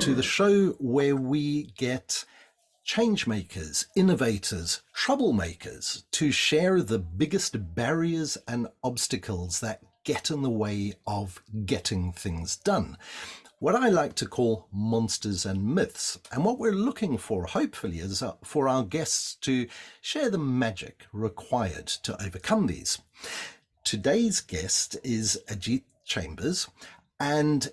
to the show where we get changemakers, innovators, troublemakers to share the biggest barriers and obstacles that get in the way of getting things done. What I like to call monsters and myths. And what we're looking for, hopefully, is for our guests to share the magic required to overcome these. Today's guest is Ajit Chambers, and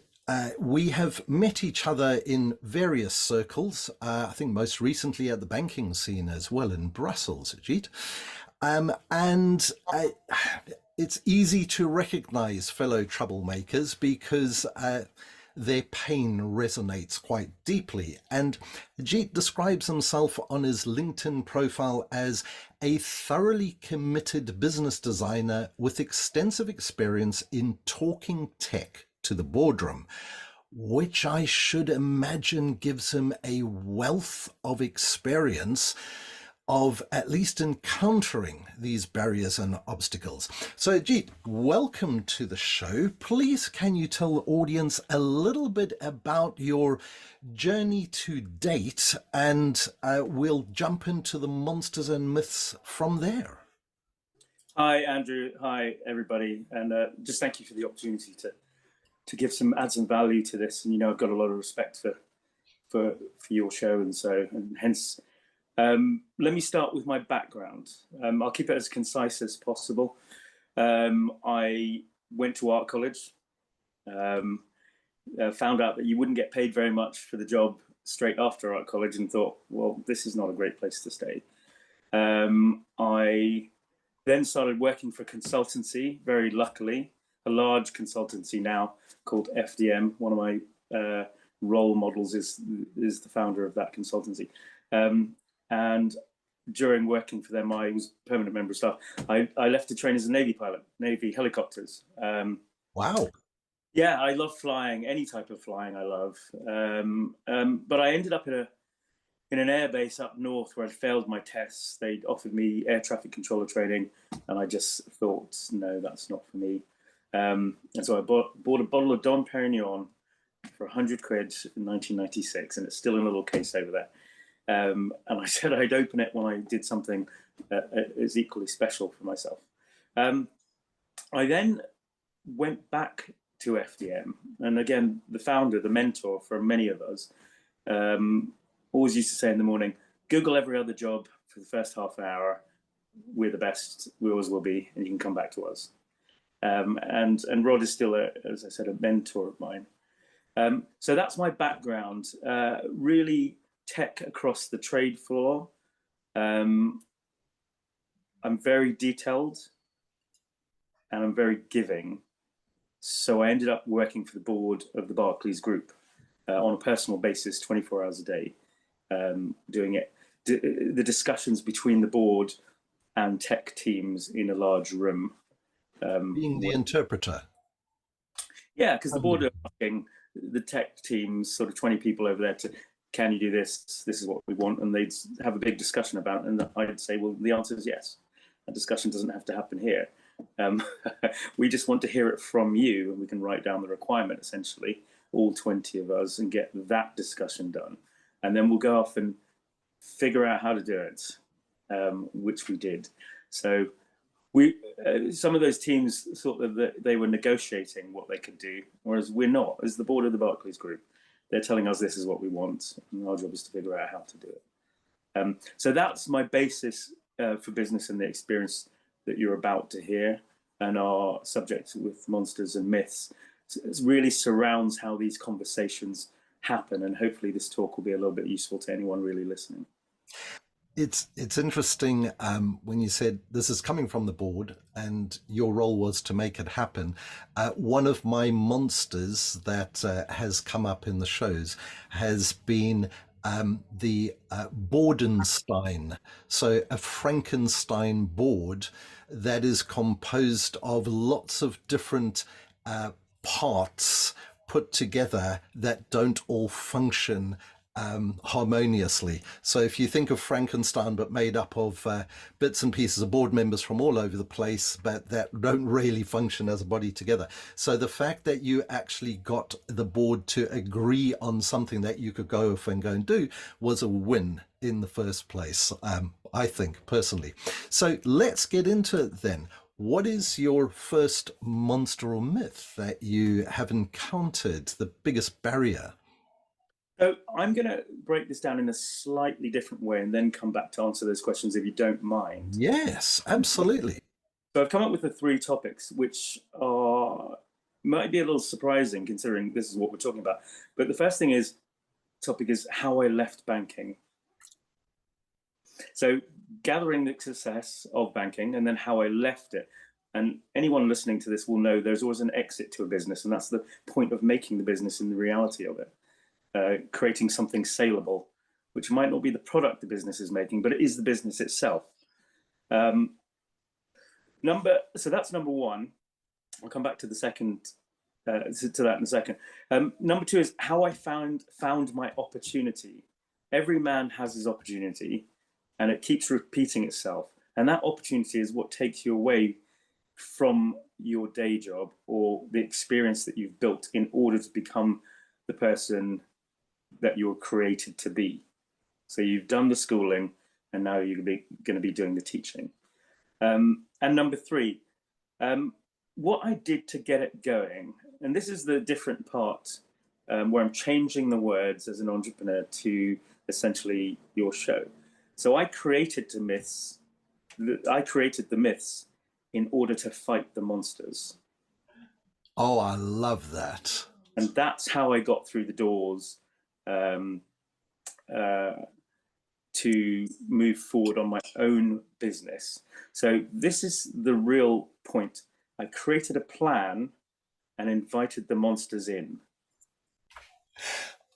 we have met each other in various circles, I think most recently at the banking scene as well in Brussels, Ajit. It's easy to recognize fellow troublemakers because their pain resonates quite deeply. And Ajit describes himself on his LinkedIn profile as a thoroughly committed business designer with extensive experience in talking tech to the boardroom, which I should imagine gives him a wealth of experience of at least encountering these barriers and obstacles. So Ajit, welcome to the show. Please, can you tell the audience a little bit about your journey to date, and we'll jump into the monsters and myths from there. Hi, Andrew. Hi, everybody. And just thank you for the opportunity to add some value to this. And, I've got a lot of respect for your show. And hence, let me start with my background. I'll keep it as concise as possible. I went to art college, found out that you wouldn't get paid very much for the job straight after art college, and thought, well, this is not a great place to stay. I then started working for consultancy, very luckily, a large consultancy now called FDM. One of my role models is the founder of that consultancy. And during working for them, I was a permanent member of staff. I left to train as a Navy pilot, Navy helicopters. Wow. Yeah, I love flying, any type of flying I love. But I ended up in an airbase up north where I failed my tests. They'd offered me air traffic controller training, and I just thought, no, that's not for me. And so I bought a bottle of Dom Perignon for 100 quid in 1996, and it's still in a little case over there. And I said I'd open it when I did something as equally special for myself. I then went back to FDM, and again, the founder, the mentor for many of us, always used to say in the morning, Google every other job for the first half an hour. We're the best, we always will be, and you can come back to us. And Rod is still, as I said, a mentor of mine. So that's my background, really tech across the trade floor. I'm very detailed and I'm very giving. So I ended up working for the board of the Barclays Group on a personal basis, 24 hours a day, doing it. The discussions between the board and tech teams in a large room. Being the interpreter. Yeah, because the board are asking the tech teams, sort of 20 people over there, to, can you do this? This is what we want. And they'd have a big discussion about it. And I'd say, well, the answer is yes. A discussion doesn't have to happen here. We just want to hear it from you, and we can write down the requirement, essentially, all 20 of us, and get that discussion done. And then we'll go off and figure out how to do it, which we did. So some of those teams thought that they were negotiating what they could do, whereas we're not. As the board of the Barclays Group, they're telling us this is what we want, and our job is to figure out how to do it. So that's my basis for business and the experience that you're about to hear, and our subject with monsters and myths. It really surrounds how these conversations happen, and hopefully this talk will be a little bit useful to anyone really listening. It's interesting when you said this is coming from the board and your role was to make it happen. One of my monsters that has come up in the shows has been the Boardenstein. So a Frankenstein board that is composed of lots of different parts put together that don't all function harmoniously. So if you think of Frankenstein, but made up of bits and pieces of board members from all over the place, but that don't really function as a body together. So the fact that you actually got the board to agree on something that you could go off and go and do was a win in the first place, I think, personally. So let's get into it then. What is your first monster or myth that you have encountered, the biggest barrier? So I'm going to break this down in a slightly different way and then come back to answer those questions if you don't mind. Yes, absolutely. So I've come up with the three topics, which are might be a little surprising considering this is what we're talking about. But the first topic is how I left banking. So gathering the success of banking and then how I left it. And anyone listening to this will know there's always an exit to a business, and that's the point of making the business and the reality of it. Creating something saleable, which might not be the product the business is making, but it is the business itself. So that's number one. I'll come back to the second, to that in a second. Number two is how I found my opportunity. Every man has his opportunity, and it keeps repeating itself. And that opportunity is what takes you away from your day job or the experience that you've built in order to become the person that you're created to be. So you've done the schooling, and now you're going to be doing the teaching. And number three, what I did to get it going, and this is the different part where I'm changing the words as an entrepreneur to essentially your show. So I created the myths in order to fight the monsters. Oh, I love that. And that's how I got through the doors to move forward on my own business. So this is the real point. I created a plan and invited the monsters in.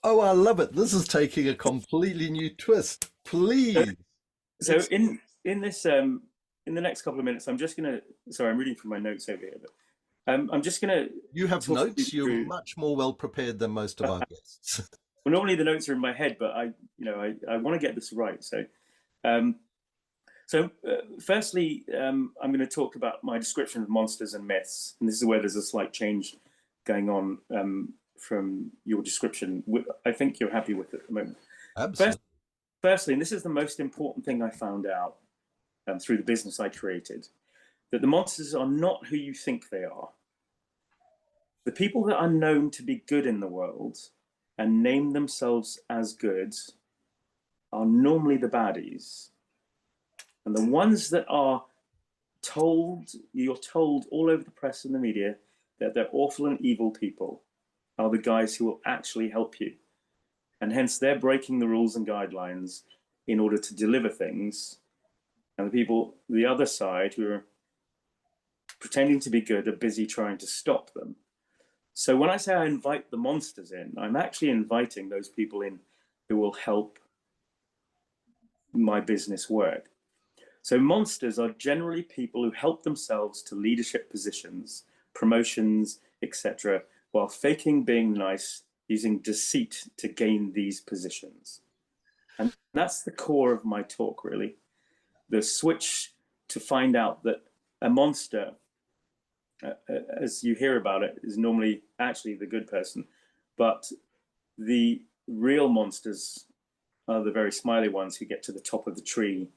Oh, I love it. This is taking a completely new twist. Please. So in this in the next couple of minutes, I'm just gonna. Sorry, I'm reading from my notes over here, but I'm just gonna. You have notes. You're much more well prepared than most of our guests. Well, normally the notes are in my head, but I want to get this right. Firstly, I'm going to talk about my description of monsters and myths, and this is where there's a slight change going on from your description. I think you're happy with it at the moment. Absolutely. Firstly, and this is the most important thing I found out through the business I created, that the monsters are not who you think they are. The people that are known to be good in the world and name themselves as good are normally the baddies. And the ones that are you're told all over the press and the media that they're awful and evil people are the guys who will actually help you. And hence they're breaking the rules and guidelines in order to deliver things. And the people, the other side, who are pretending to be good, are busy trying to stop them. So when I say I invite the monsters in, I'm actually inviting those people in who will help my business work. So monsters are generally people who help themselves to leadership positions, promotions, etc., while faking being nice, using deceit to gain these positions. And that's the core of my talk, really. The switch to find out that a monster, as you hear about it, is normally actually the good person, but the real monsters are the very smiley ones who get to the top of the tree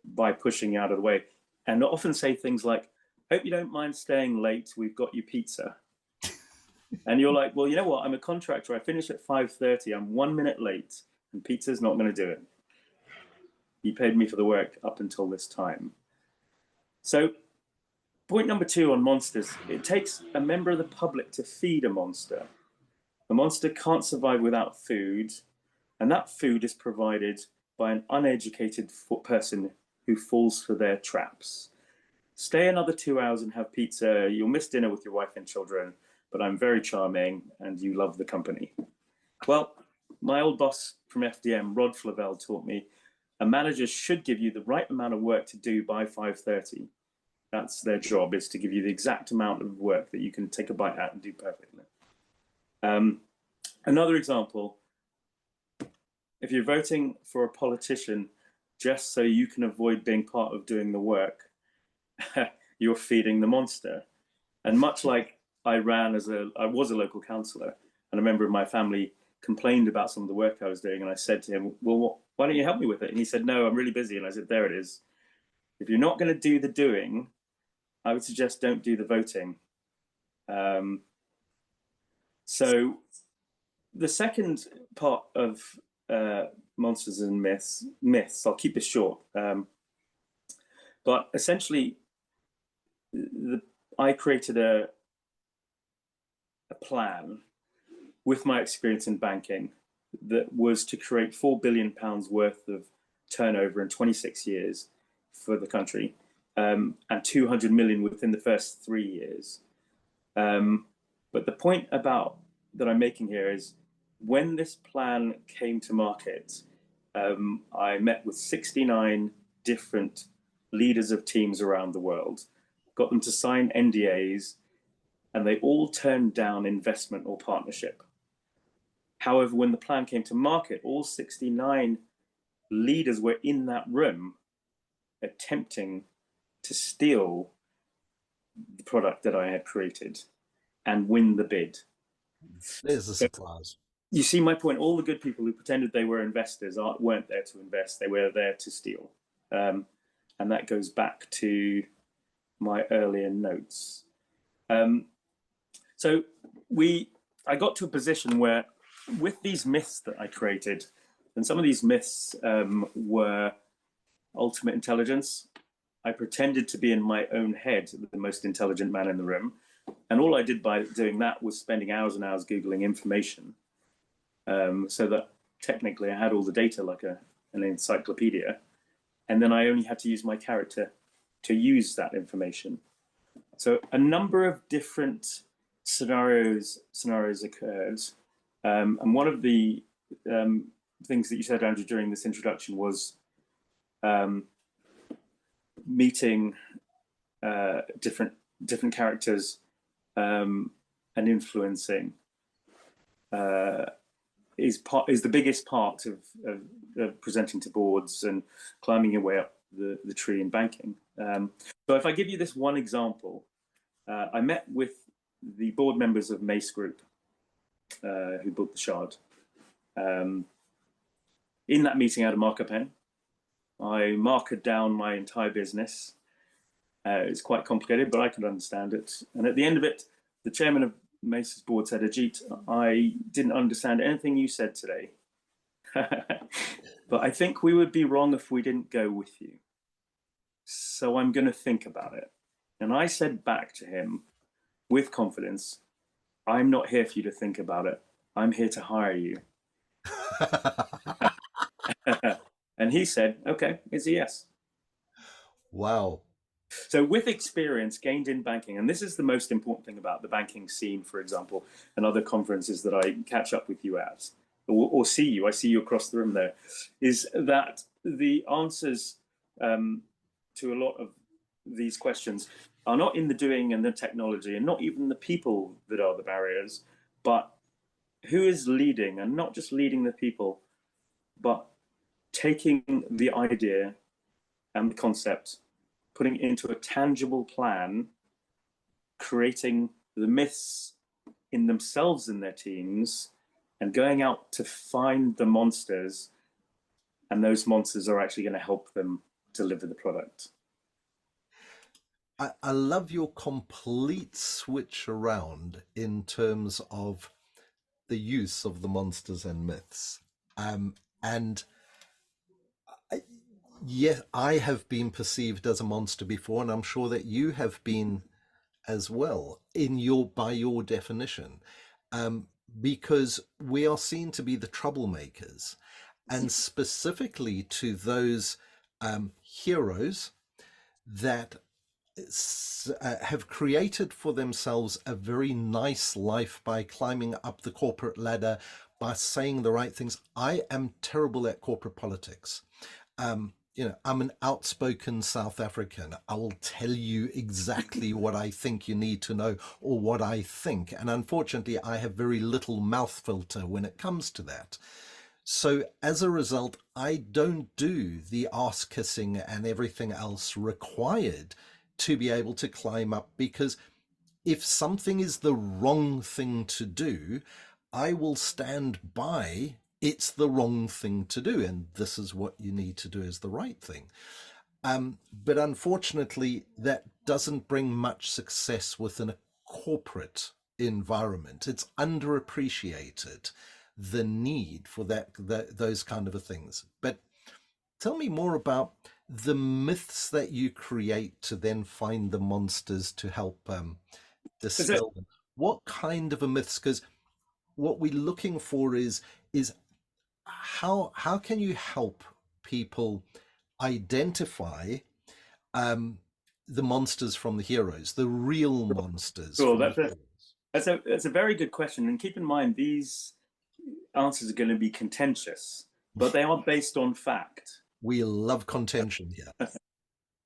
by pushing out of the way, and often say things like, "Hope you don't mind staying late, we've got you pizza." And you're like, well, you know what, I'm a contractor, I finish at 5:30, I'm 1 minute late, and pizza's not going to do it. You paid me for the work up until this time. So point number two on monsters, it takes a member of the public to feed a monster. A monster can't survive without food, and that food is provided by an uneducated person who falls for their traps. Stay another 2 hours and have pizza, you'll miss dinner with your wife and children, but I'm very charming and you love the company. Well, my old boss from FDM, Rod Flavel, taught me a manager should give you the right amount of work to do by 5:30. That's their job, is to give you the exact amount of work that you can take a bite out and do perfectly. Another example, if you're voting for a politician just so you can avoid being part of doing the work, you're feeding the monster. And much like I was a local councillor, and a member of my family complained about some of the work I was doing, and I said to him, "Well, why don't you help me with it?" And he said, "No, I'm really busy." And I said, "There it is. If you're not going to do the doing, I would suggest don't do the voting." So the second part of monsters and myths. I'll keep this short, but essentially, I created a plan with my experience in banking that was to create £4 billion worth of turnover in 26 years for the country, and 200 million within the first 3 years. But the point about that I'm making here is, when this plan came to market, I met with 69 different leaders of teams around the world, got them to sign NDAs, and they all turned down investment or partnership. However, when the plan came to market, all 69 leaders were in that room attempting to steal the product that I had created and win the bid. There's a surprise. You see my point. All the good people who pretended they were investors weren't there to invest. They were there to steal. And that goes back to my earlier notes. So I got to a position where, with these myths that I created, and some of these myths were ultimate intelligence. I pretended to be in my own head the most intelligent man in the room. And all I did by doing that was spending hours and hours Googling information, so that technically I had all the data like an encyclopedia. And then I only had to use my character to use that information. So a number of different scenarios occurred. And one of the things that you said, Andrew, during this introduction was meeting different characters and influencing is the biggest part of presenting to boards and climbing your way up the tree in banking. So if I give you this one example, I met with the board members of Mace Group, who built the Shard. In that meeting, I had a marker pen. I markered down my entire business. It's quite complicated, but I could understand it. And at the end of it, the chairman of Mace's board said, "Ajit, I didn't understand anything you said today, but I think we would be wrong if we didn't go with you. So I'm going to think about it." And I said back to him with confidence, "I'm not here for you to think about it. I'm here to hire you." And he said, "Okay, it's a yes." Wow. So with experience gained in banking, and this is the most important thing about the banking scene, for example, and other conferences that I catch up with you at, or see you, I see you across the room there, is that the answers to a lot of these questions are not in the doing and the technology, and not even the people that are the barriers, but who is leading, and not just leading the people, but taking the idea and the concept, putting it into a tangible plan, creating the myths in themselves and their teams, and going out to find the monsters, and those monsters are actually going to help them deliver the product. I love your complete switch around in terms of the use of the monsters and myths. And yeah, I have been perceived as a monster before, and I'm sure that you have been as well by your definition, because we are seen to be the troublemakers, and specifically to those heroes that have created for themselves a very nice life by climbing up the corporate ladder, by saying the right things. I am terrible at corporate politics. I'm an outspoken South African. I will tell you exactly what I think you need to know, or what I think. And unfortunately, I have very little mouth filter when it comes to that. So as a result, I don't do the ass kissing and everything else required to be able to climb up, because if something is the wrong thing to do, I will stand by it's the wrong thing to do, and this is what you need to do as the right thing. But unfortunately, that doesn't bring much success within a corporate environment. It's underappreciated, the need for those kind of things. But tell me more about the myths that you create to then find the monsters to help Is it? dispel them. What kind of a myths? Because what we're looking for is how can you help people identify um, the monsters from the heroes, the real monsters Cool. from the heroes? That's a very good question. And keep in mind, these answers are going to be contentious, but they are based on fact. We love contention here.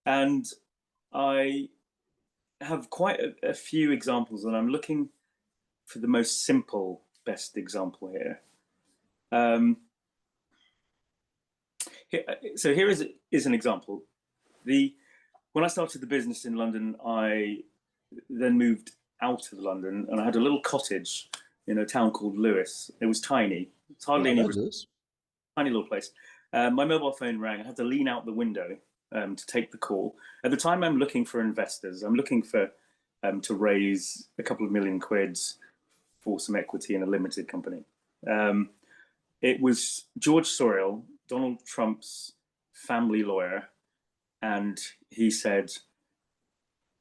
And I have quite a few examples, and I'm looking for the most simple, best example here. Um, so here is an example. When I started the business in London, I then moved out of London, and I had a little cottage in a town called Lewes. It was tiny. It's Oh, hardly I any know this. tiny little place. My mobile phone rang. I had to lean out the window to take the call. At the time, I'm looking for investors. I'm looking for to raise a couple of million quids for some equity in a limited company. It was George Soros, Donald Trump's family lawyer, and he said,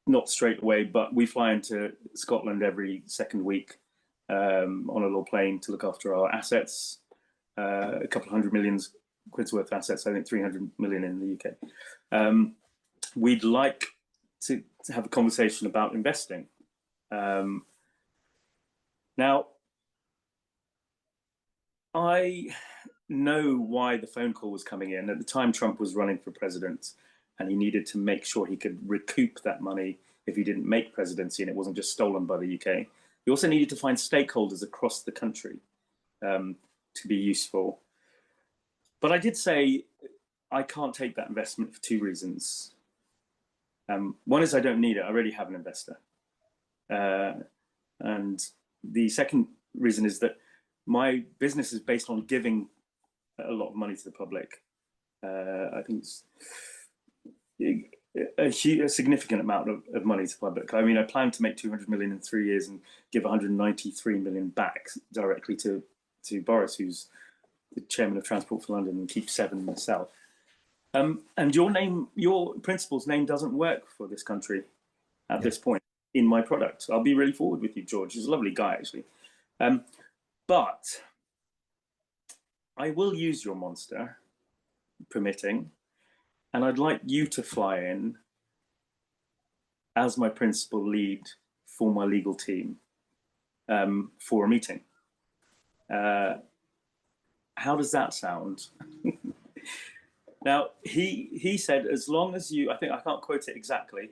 not straight away, but we fly into Scotland every second week on a little plane to look after our assets, a couple of £100 million worth of assets, I think 300 million in the UK. We'd like to have a conversation about investing. Now, I know why the phone call was coming in. At the time, Trump was running for president, and he needed to make sure he could recoup that money if he didn't make presidency and it wasn't just stolen by the UK. He also needed to find stakeholders across the country to be useful. But I did say I can't take that investment for two reasons. One is I don't need it. I already have an investor. And the second reason is that my business is based on giving a lot of money to the public. I think it's a significant amount of money to the public. I mean, I plan to make 200 million in 3 years and give 193 million back directly to Boris, who's the chairman of Transport for London, and keep 7 myself. And your principal's name doesn't work for this country at this point in my product. I'll be really forward with you, George. He's a lovely guy, actually. But I will use your monster, permitting, and I'd like you to fly in as my principal lead for my legal team for a meeting. How does that sound? Now, he said, as long as you, I think I can't quote it exactly,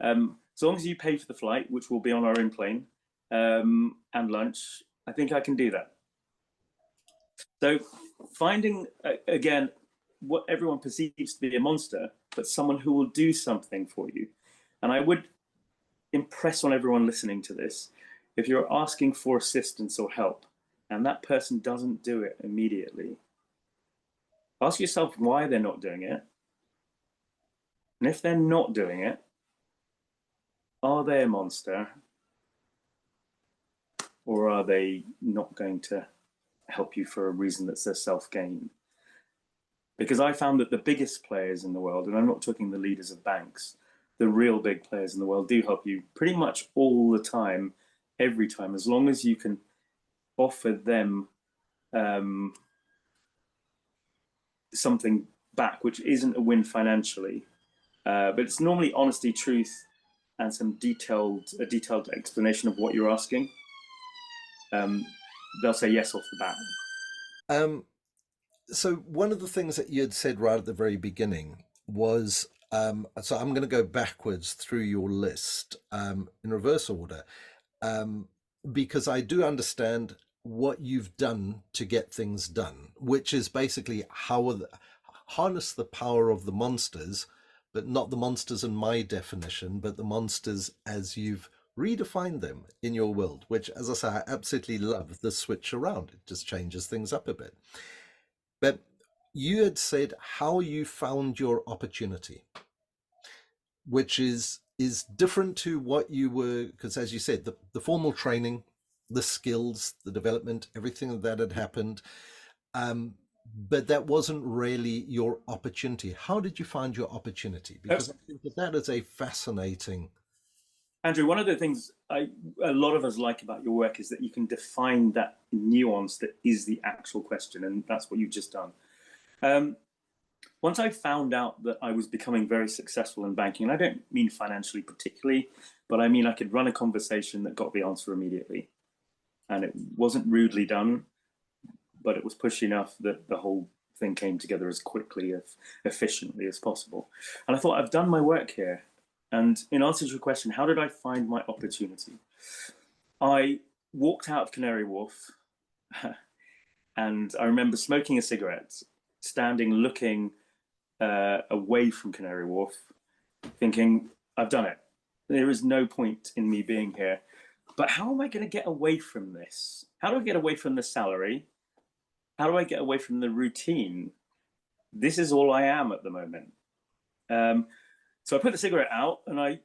as long as you pay for the flight, which will be on our own plane, and lunch, I think I can do that. So finding, again, what everyone perceives to be a monster, but someone who will do something for you. And I would impress on everyone listening to this, if you're asking for assistance or help, and that person doesn't do it immediately, ask yourself why they're not doing it. And if they're not doing it, are they a monster? Or are they not going to help you for a reason that's their self-gain? Because I found that the biggest players in the world, and I'm not talking the leaders of banks, the real big players in the world do help you pretty much all the time, every time, as long as you can offer them something back, which isn't a win financially, but it's normally honesty, truth, and some detailed explanation of what you're asking. They'll say yes off the bat. So one of the things that you had said right at the very beginning was, so I'm going to go backwards through your list in reverse order, because I do understand what you've done to get things done, which is basically harness the power of the monsters, but not the monsters in my definition, but the monsters as you've redefined them in your world, which, as I say, I absolutely love the switch around. It just changes things up a bit. But you had said how you found your opportunity, which is different to what you were, because as you said, the formal training, the skills, the development, everything that had happened, um, but that wasn't really your opportunity. How did you find your opportunity? Because I think that is a fascinating. Andrew, one of the things a lot of us like about your work is that you can define that nuance that is the actual question, and that's what you've just done. Once I found out that I was becoming very successful in banking, and I don't mean financially particularly, but I mean I could run a conversation that got the answer immediately. And it wasn't rudely done, but it was pushy enough that the whole thing came together as quickly, as efficiently as possible. And I thought, I've done my work here. And in answer to your question, how did I find my opportunity? I walked out of Canary Wharf and I remember smoking a cigarette, standing looking away from Canary Wharf, thinking, I've done it. There is no point in me being here. But how am I going to get away from this? How do I get away from the salary? How do I get away from the routine? This is all I am at the moment. So I put the cigarette out, and I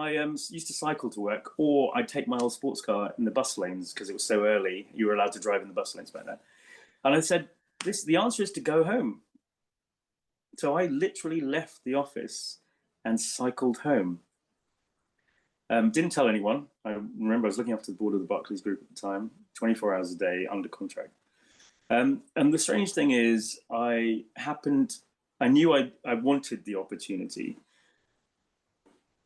used to cycle to work, or I'd take my old sports car in the bus lanes because it was so early. You were allowed to drive in the bus lanes back then. And I said, the answer is to go home. So I literally left the office and cycled home. Didn't tell anyone. I remember I was looking after the board of the Barclays Group at the time, 24 hours a day under contract. And the strange thing is, I knew I wanted the opportunity.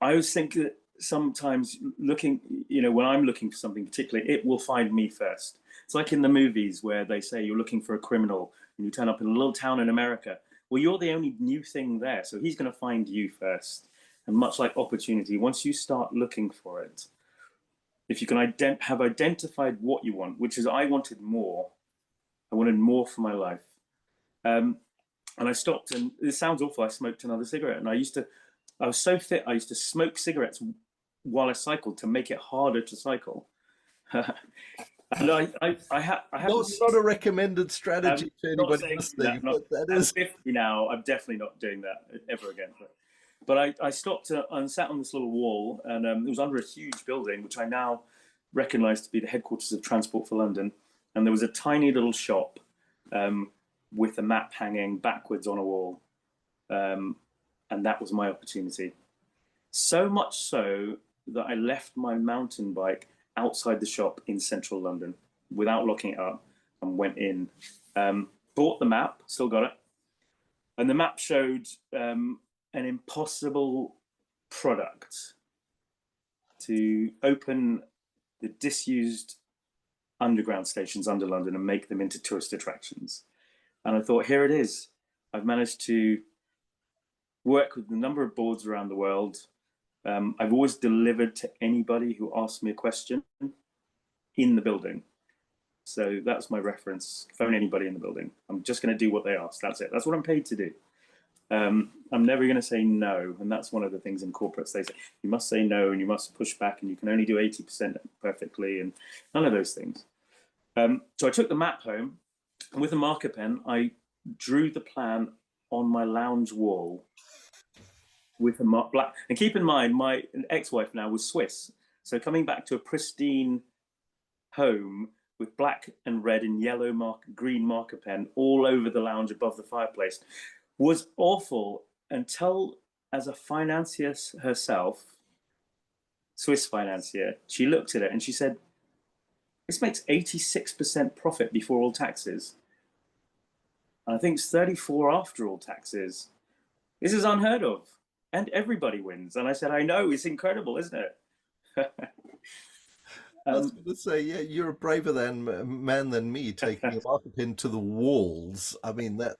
I always think that sometimes looking, when I'm looking for something particularly, it will find me first. It's like in the movies where they say you're looking for a criminal and you turn up in a little town in America. Well, you're the only new thing there, so he's going to find you first. And much like opportunity, once you start looking for it, if you can have identified what you want, which is I wanted more for my life. And I stopped, and this sounds awful, I smoked another cigarette. And I was so fit, I used to smoke cigarettes while I cycled to make it harder to cycle. And I have Not a recommended strategy to anybody listening, but that is. I'm 50 now. I'm definitely not doing that ever again. But I stopped and sat on this little wall, and it was under a huge building, which I now recognise to be the headquarters of Transport for London. And there was a tiny little shop with a map hanging backwards on a wall. And that was my opportunity. So much so that I left my mountain bike outside the shop in central London without locking it up and went in. Bought the map, still got it. And the map showed an impossible product to open the disused underground stations under London and make them into tourist attractions. And I thought, here it is. I've managed to work with a number of boards around the world. I've always delivered to anybody who asked me a question in the building. So that's my reference. Phone anybody in the building. I'm just going to do what they ask. That's it. That's what I'm paid to do. I'm never going to say no. And that's one of the things in corporates. They say, you must say no and you must push back and you can only do 80% perfectly and none of those things. So I took the map home and with a marker pen, I drew the plan on my lounge wall with a black. And keep in mind, my ex-wife now was Swiss. So coming back to a pristine home with black and red and yellow green marker pen all over the lounge above the fireplace was awful until, as a financier herself, Swiss financier, she looked at it and she said, this makes 86% profit before all taxes. And I think it's 34 after all taxes. This is unheard of. And everybody wins. And I said, I know, it's incredible, isn't it? I was going to say, yeah, you're a braver man than me taking a marker pen to the walls. I mean, that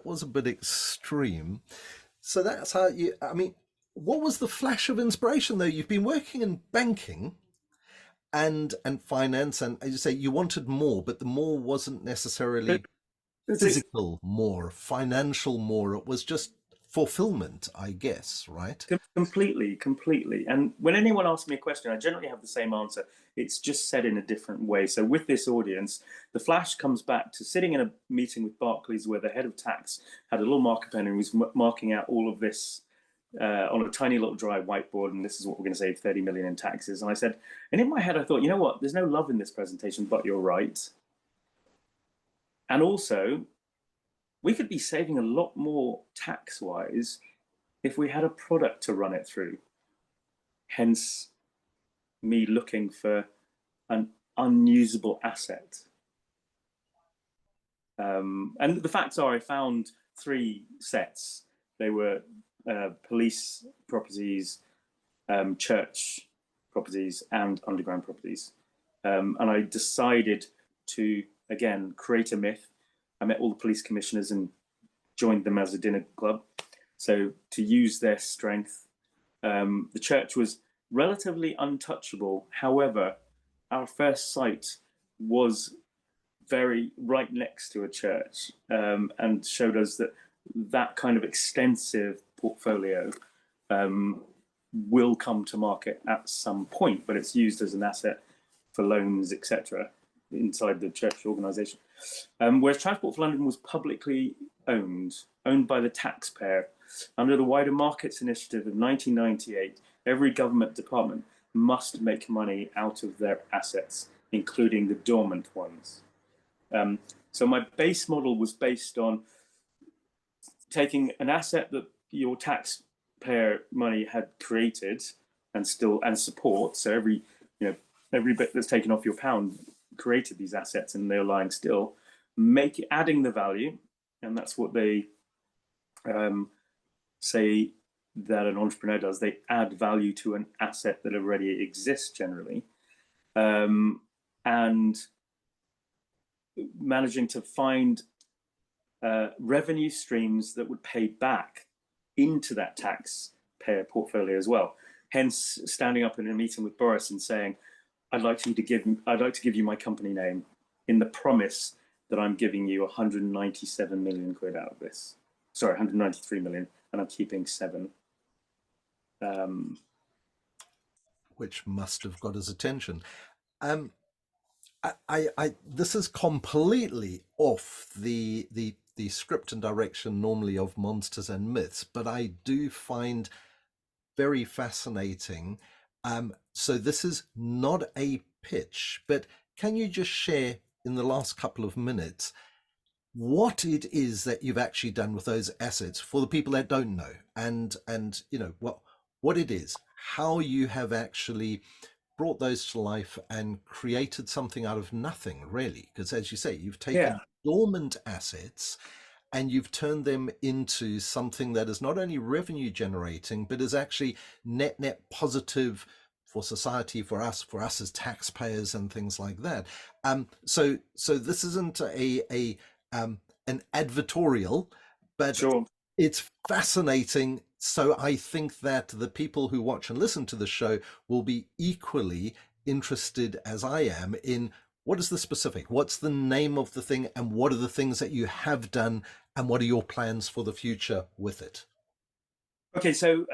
was a bit extreme. So that's how I mean, what was the flash of inspiration though? You've been working in banking and finance, and as you say, you wanted more, but the more wasn't necessarily It's physical more, financial more. It was just fulfillment, I guess, right? completely, completely. And when anyone asks me a question, I generally have the same answer. It's just said in a different way. So with this audience, the flash comes back to sitting in a meeting with Barclays where the head of tax had a little marker pen and was marking out all of this on a tiny little dry whiteboard, and this is what we're going to save 30 million in taxes. And I said, and in my head, I thought, you know what? There's no love in this presentation, but you're right. And also, we could be saving a lot more tax-wise if we had a product to run it through. Hence, me looking for an unusable asset. And the facts are, I found 3 sets. They were police properties, church properties, and underground properties. And I decided to, again, create a myth. I met all the police commissioners and joined them as a dinner club. So to use their strength, the church was relatively untouchable. However, our first site was very right next to a church, and showed us that that kind of extensive portfolio will come to market at some point, but it's used as an asset for loans, etc., inside the church organisation. Whereas Transport for London was publicly owned by the taxpayer. Under the Wider Markets Initiative of 1998, every government department must make money out of their assets, including the dormant ones. So my base model was based on taking an asset that your taxpayer money had created and support. So every bit that's taken off your pound created these assets, and they're lying still. Adding the value, and that's what they say that an entrepreneur does. They add value to an asset that already exists generally, and managing to find revenue streams that would pay back into that taxpayer portfolio as well. Hence, standing up in a meeting with Boris and saying, I'd like to give you my company name in the promise that I'm giving you 197 million quid out of this. Sorry, 193 million, and I'm keeping 7. Which must have got his attention. This is completely off the script and direction normally of Monsters and Myths, but I do find very fascinating. So this is not a pitch, but can you just share in the last couple of minutes what it is that you've actually done with those assets for the people that don't know, and what it is, how you have actually brought those to life and created something out of nothing, really? Because as you say, you've taken dormant assets and you've turned them into something that is not only revenue generating, but is actually net positive for society, for us as taxpayers and things like that. So this isn't an advertorial, but Sure. it's fascinating. So I think that the people who watch and listen to the show will be equally interested as I am in what is the specific, what's the name of the thing, and what are the things that you have done, and what are your plans for the future with it? Okay, so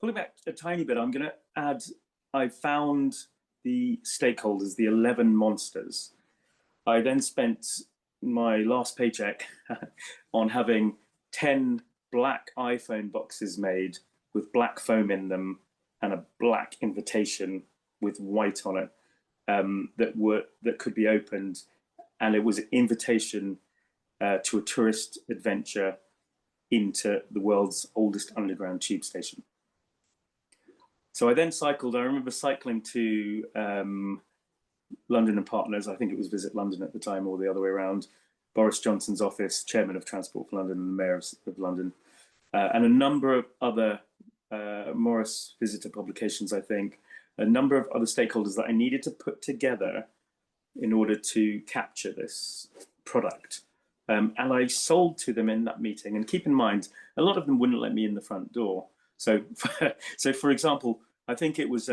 pulling back a tiny bit, I'm going to add, I found the stakeholders, the 11 monsters. I then spent my last paycheck on having 10 black iPhone boxes made with black foam in them and a black invitation with white on it, that could be opened, and it was an invitation to a tourist adventure into the world's oldest underground tube station. So I then cycled. I remember cycling to London and Partners. I think it was Visit London at the time, or the other way around. Boris Johnson's office, chairman of Transport for London, and the mayor of London, and a number of other Morris visitor publications, I think, a number of other stakeholders that I needed to put together in order to capture this product. And I sold to them in that meeting. And keep in mind, a lot of them wouldn't let me in the front door. So, for example, I think it was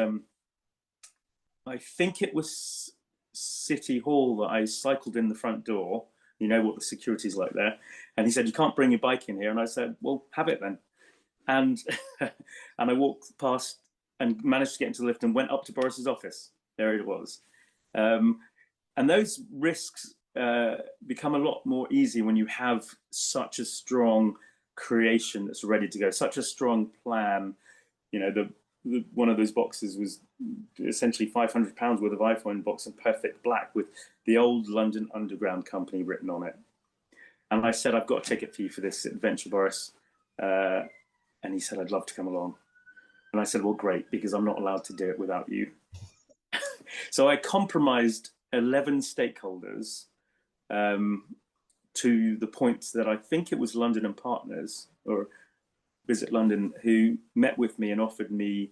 I think it was City Hall that I cycled in the front door. You know what the security's like there. And he said, "You can't bring your bike in here." And I said, "Well, have it then." And and I walked past and managed to get into the lift and went up to Boris's office. There it was. Um, and those risks become a lot more easy when you have such a strong creation that's ready to go, such a strong plan. You know, one of those boxes was essentially £500 worth of iPhone box in perfect black with the old London Underground company written on it. And I said, "I've got a ticket for you for this adventure, Boris." And he said, "I'd love to come along." And I said, "Well, great, because I'm not allowed to do it without you." So I compromised 11 stakeholders um, to the point that I think it was London and Partners or Visit London who met with me and offered me.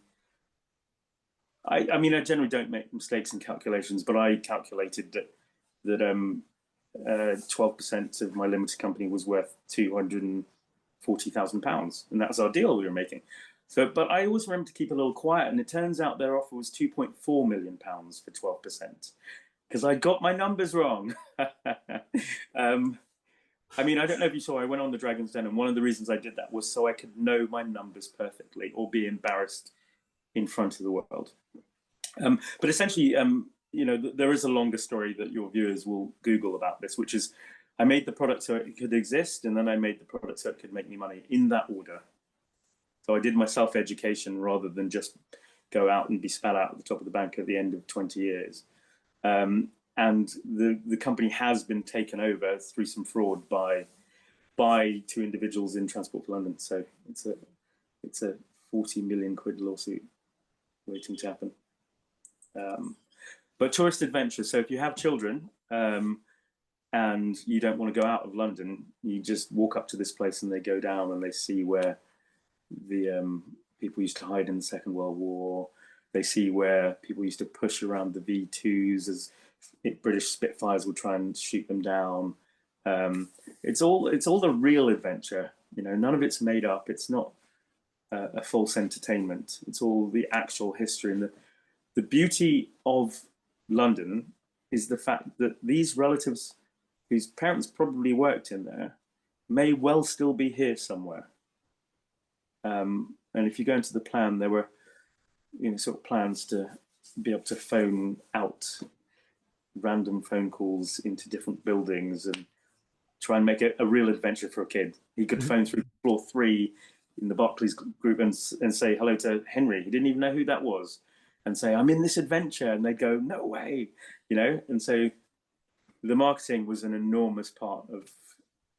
I mean, I generally don't make mistakes in calculations, but I calculated that 12% of my limited company was worth £240,000, and that's our deal we were making. So, but I always remember to keep a little quiet, and it turns out their offer was £2.4 million for 12%, because I got my numbers wrong. I mean, I don't know if you saw, I went on the Dragon's Den, and one of the reasons I did that was so I could know my numbers perfectly or be embarrassed in front of the world. But essentially, there is a longer story that your viewers will Google about this, which is I made the product so it could exist, and then I made the product so it could make me money in that order. So I did my self-education rather than just go out and be spat out at the top of the bank at the end of 20 years. And the company has been taken over through some fraud by two individuals in Transport for London. So it's a 40 million quid lawsuit waiting to happen. But tourist adventures. So if you have children and you don't want to go out of London, you just walk up to this place and they go down and they see where the people used to hide in the Second World War. They see where people used to push around the V2s as British Spitfires would try and shoot them down. It's all the real adventure. None of it's made up. It's not a false entertainment. It's all the actual history. And the beauty of London is the fact that these relatives whose parents probably worked in there may well still be here somewhere. And if you go into the plan, there were sort of plans to be able to phone out random phone calls into different buildings and try and make it a real adventure for a kid. He could phone through floor 3 in the Barclays group and say hello to Henry. He didn't even know who that was, and say, "I'm in this adventure," and they'd go, "No way," And so the marketing was an enormous part of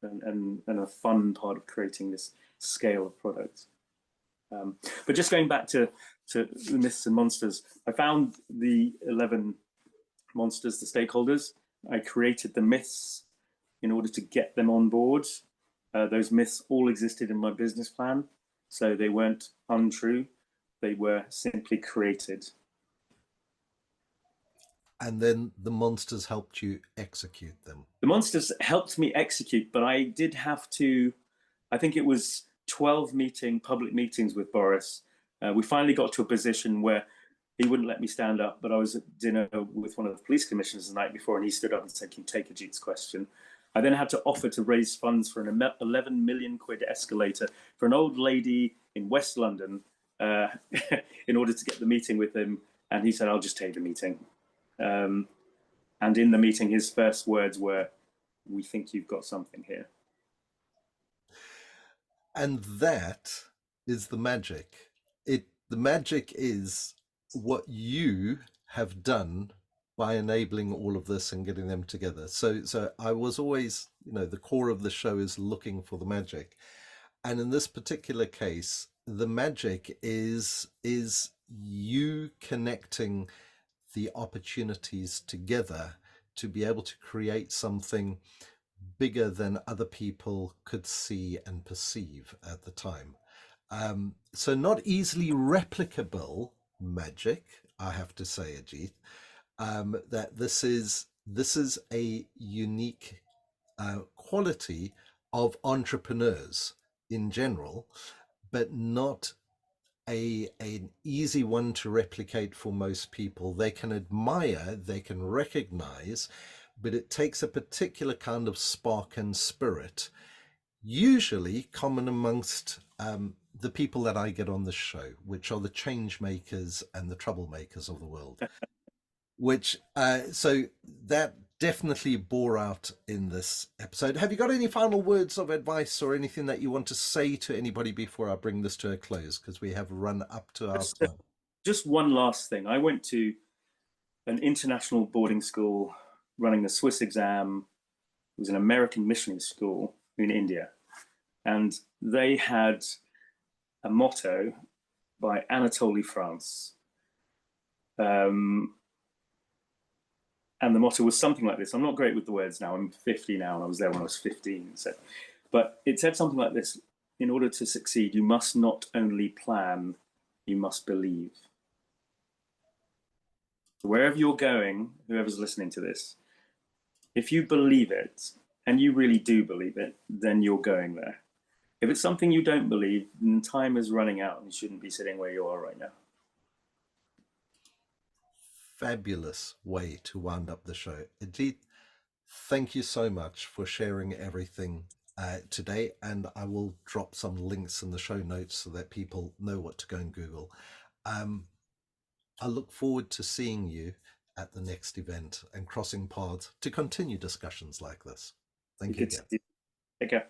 and a fun part of creating this scale of products. But just going back to the myths and monsters, I found the 11 monsters, the stakeholders. I created the myths in order to get them on board. Those myths all existed in my business plan, so they weren't untrue. They were simply created. And then the monsters helped you execute them. The monsters helped me execute, but I did have to, I think it was 12 public meetings with Boris. We finally got to a position where he wouldn't let me stand up, but I was at dinner with one of the police commissioners the night before, and he stood up and said, "Can you take Ajit's question?" I then had to offer to raise funds for an 11 million quid escalator for an old lady in West London in order to get the meeting with him. And he said, "I'll just take the meeting." And in the meeting, his first words were, "We think you've got something here." And that is the magic. The magic is what you have done by enabling all of this and getting them together. So I was always, the core of the show is looking for the magic. And in this particular case, the magic is you connecting the opportunities together to be able to create something bigger than other people could see and perceive at the time. So not easily replicable magic, I have to say, Ajit. That this is a unique quality of entrepreneurs in general, but not an easy one to replicate for most people. They can admire, they can recognize, but it takes a particular kind of spark and spirit, usually common amongst the people that I get on the show, which are the change makers and the troublemakers of the world. Which so that definitely bore out in this episode. Have you got any final words of advice or anything that you want to say to anybody before I bring this to a close? Because we have run up to our Just, time. just one last thing. I went to an international boarding school running the Swiss exam. It was an American missionary school in India. And they had a motto by Anatole France. And the motto was something like this. I'm not great with the words now. I'm 50 now, and I was there when I was 15. So, but it said something like this: in order to succeed, you must not only plan, you must believe. So wherever you're going, whoever's listening to this, if you believe it, and you really do believe it, then you're going there. If it's something you don't believe, then time is running out, and you shouldn't be sitting where you are right now. Fabulous way to wind up the show. Ajit, thank you so much for sharing everything today, and I will drop some links in the show notes so that people know what to go and Google. I look forward to seeing you at the next event and crossing paths to continue discussions like this. Thank you again. Take care.